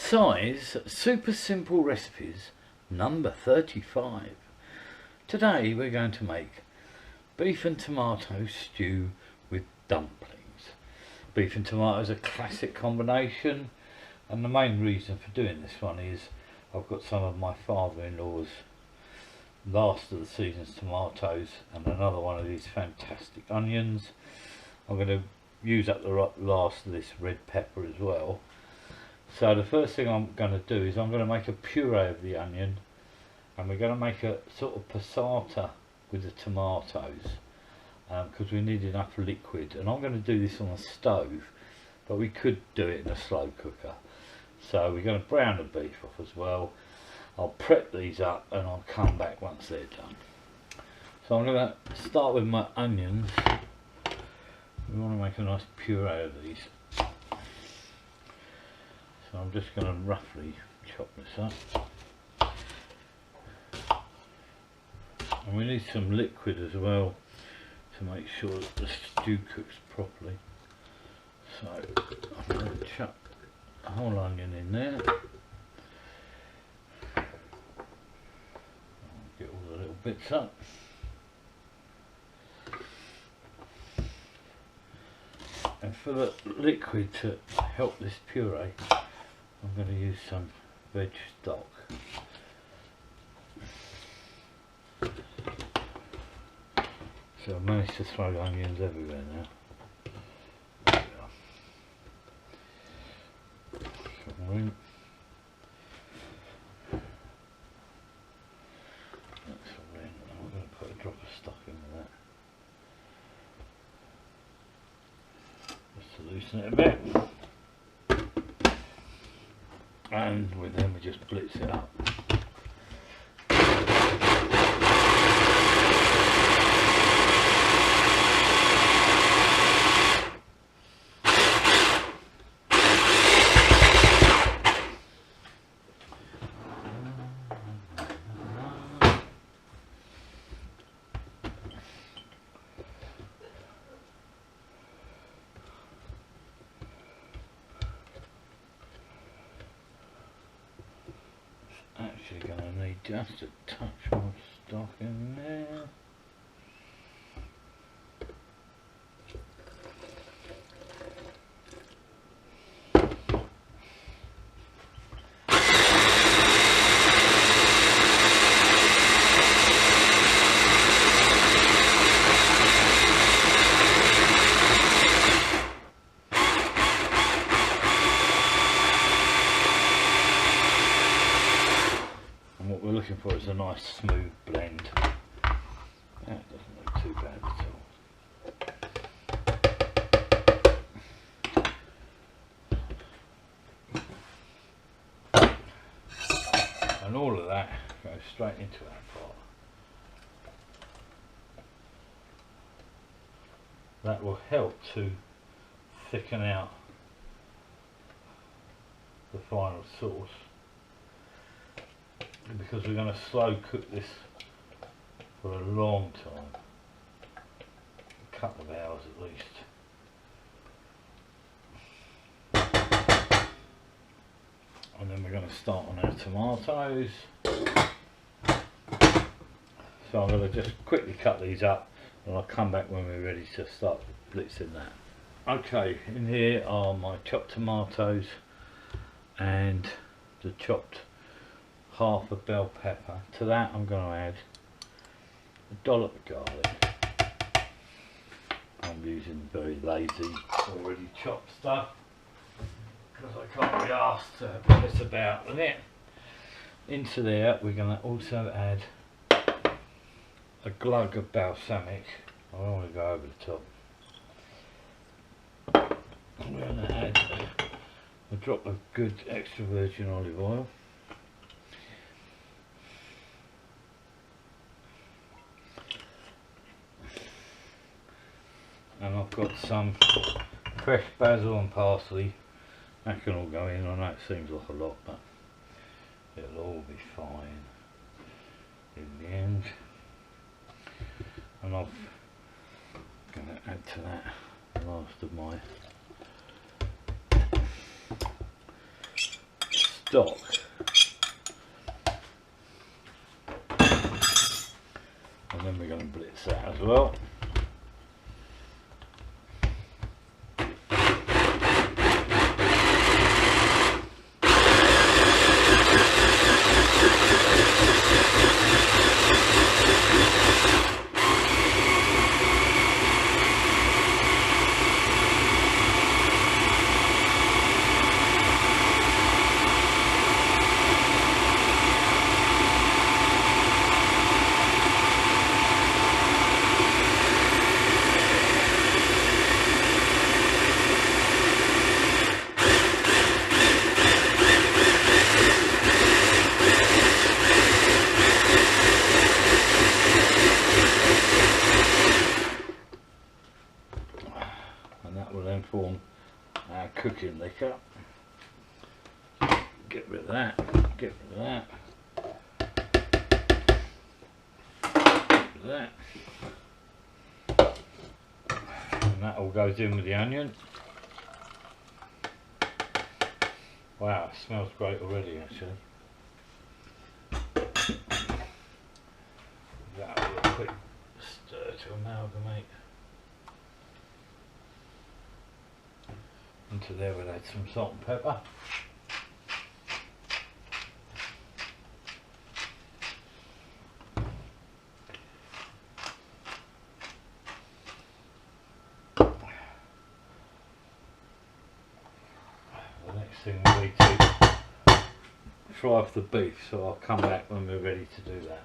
Size Super Simple Recipes number 35. Today we're going to make beef and tomato stew with dumplings. Beef and tomato is a classic combination, and the main reason for doing this one is I've got some of my father-in-law's last of the season's tomatoes and another one of these fantastic onions. I'm going to use up the last of this red pepper as well. So the first thing I'm going to do is I'm going to make a puree of the onion, and we're going to make a sort of passata with the tomatoes because we need enough liquid, and I'm going to do this on a stove, but we could do it in a slow cooker. So we're going to brown the beef off as well. I'll prep these up and I'll come back once they're done. So I'm going to start with my onions. We want to make a nice puree of these. So I'm just going to roughly chop this up. And we need some liquid as well to make sure that the stew cooks properly. So I'm going to chuck a whole onion in there. I'll get all the little bits up. And for the liquid to help this puree, I'm going to use some veg stock. So I've managed to throw onions everywhere now. There we are. Some room. That's all in. I'm going to put a drop of stock in with that. Just to loosen it a bit. And with them we just blitz it up. Actually going to need just a touch more stock in there. What we're looking for is a nice smooth blend. That doesn't look too bad at all. And all of that goes straight into our pot. That will help to thicken out the final sauce, because we're going to slow cook this for a long time, a couple of hours at least. And then we're going to start on our tomatoes. So I'm going to just quickly cut these up, and I'll come back when we're ready to start blitzing that. Okay, in here are my chopped tomatoes and the chopped half a bell pepper. To that I'm going to add a dollop of garlic. I'm using very lazy, already chopped stuff because I can't be asked to mess about with it. Into there we're going to also add a glug of balsamic. I don't want to go over the top. I'm going to add a drop of good extra virgin olive oil. And I've got some fresh basil and parsley. That can all go in. I know it seems like a lot, but it'll all be fine in the end. And I'm going to add to that the last of my stock. And then we're going to blitz that as well. And that will then form our cooking liquor. Get rid of that, get rid of that, get rid of that. And that all goes in with the onion. Wow, it smells great already actually. That will a quick stir to amalgamate. Into there we'll add some salt and pepper. The next thing will be to fry off the beef, so I'll come back when we're ready to do that.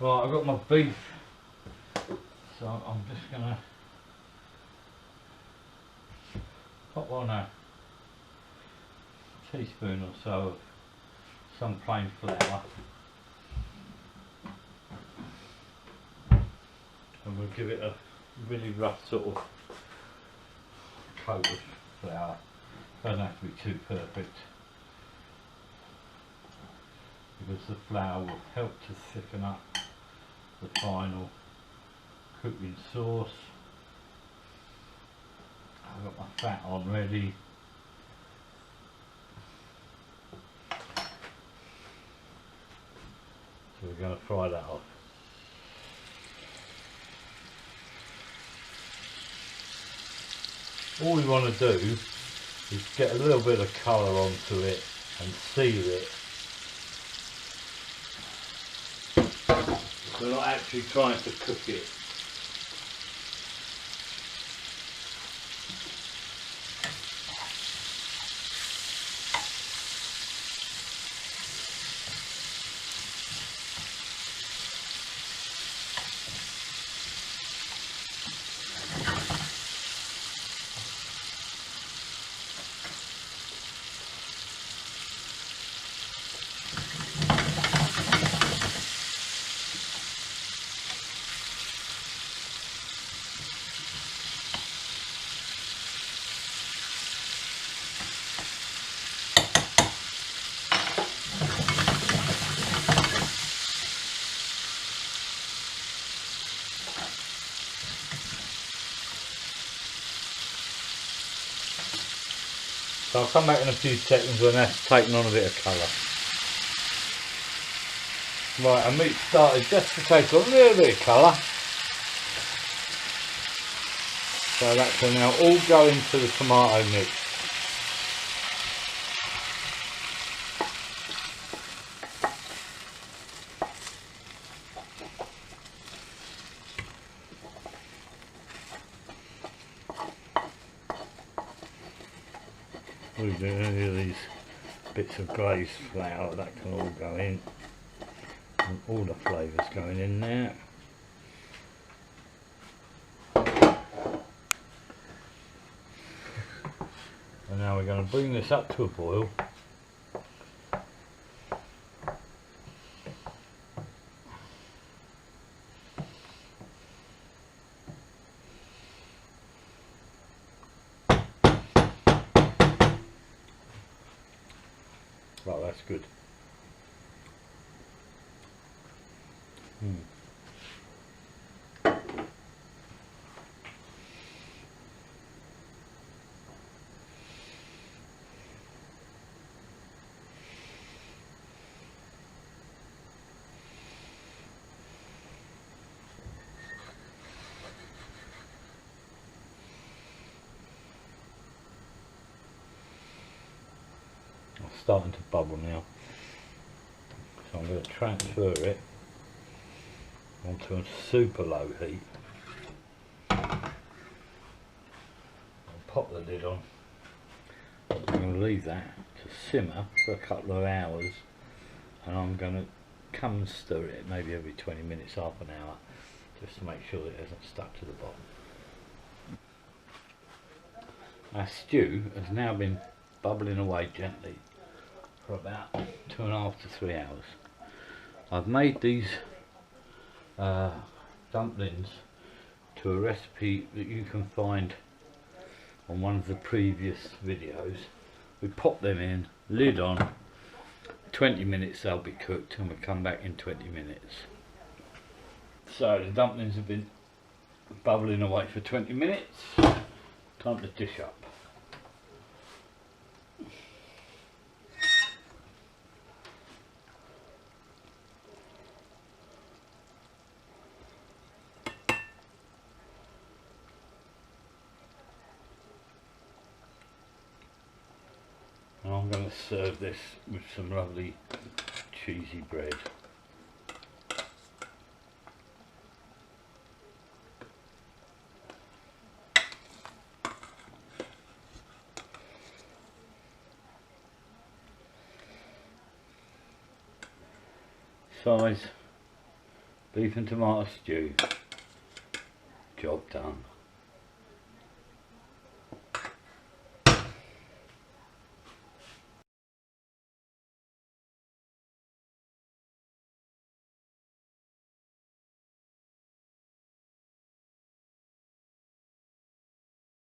Right, I've got my beef, so I'm just going to put on a teaspoon or so of some plain flour, and we'll give it a really rough sort of coat of flour. Doesn't have to be too perfect, because the flour will help to thicken up the final cooking sauce. I've got my fat on ready. So we're going to fry that off. All we want to do is get a little bit of colour onto it and seal it. We're not actually trying to cook it. So I'll come back in a few seconds when that's taken on a bit of colour. Right, our meat started just to take on a little bit of colour. So that can now all go into the tomato mix. We'll do any of these bits of glazed flour, that can all go in, and all the flavours going in there. And now we're going to bring this up to a boil. Right, that's good. starting to bubble now. So I'm going to transfer it onto a super low heat. I'll pop the lid on. I'm going to leave that to simmer for a couple of hours, and I'm going to come and stir it maybe every 20 minutes, half an hour, just to make sure it hasn't stuck to the bottom. Our stew has now been bubbling away gently for about 2.5 to 3 hours. I've made these dumplings to a recipe that you can find on one of the previous videos. We pop them in, lid on, 20 minutes they'll be cooked, and we'll come back in 20 minutes. So the dumplings have been bubbling away for 20 minutes. Time to dish up. And I'm going to serve this with some lovely cheesy bread. Size beef and tomato stew. Job done.